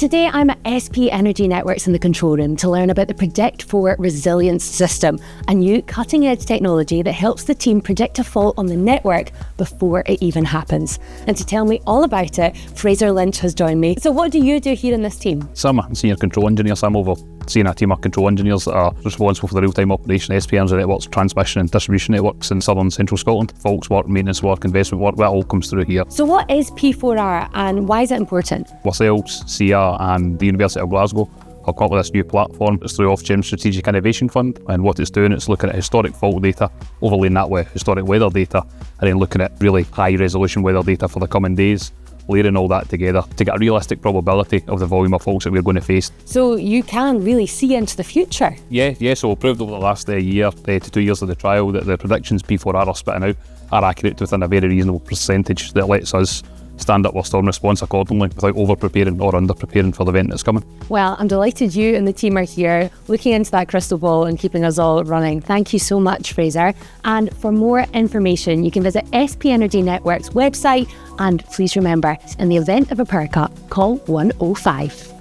Today I'm at SP Energy Networks in the control room to learn about the Predict4Resilience system, a new cutting-edge technology that helps the team predict a fault on the network before it even happens. And to tell me all about it, Fraser Lynch has joined me. So what do you do here in this team? So I'm a senior control engineer, so I'm overseeing a team of control engineers that are responsible for the real-time operation of SP Energy Networks, transmission and distribution networks in southern central Scotland. Faults work, maintenance work, investment work, that all comes through here. So what is P4R and why is it important? Ourselves, CR and the University of Glasgow have come up with this new platform. It's through Ofgem Strategic Innovation Fund, and what it's doing, it's looking at historic fault data, overlaying that with historic weather data, and then looking at really high resolution weather data for the coming days, layering all that together to get a realistic probability of the volume of faults that we're going to face. So you can really see into the future? Yeah, so we've proved over the last year to 2 years of the trial that the predictions P4R are spitting out are accurate within a very reasonable percentage that lets us stand up our storm response accordingly without over-preparing or under-preparing for the event that's coming. Well, I'm delighted you and the team are here looking into that crystal ball and keeping us all running. Thank you so much, Fraser. And for more information, you can visit SP Energy Networks website, and please remember, in the event of a power cut, call 105.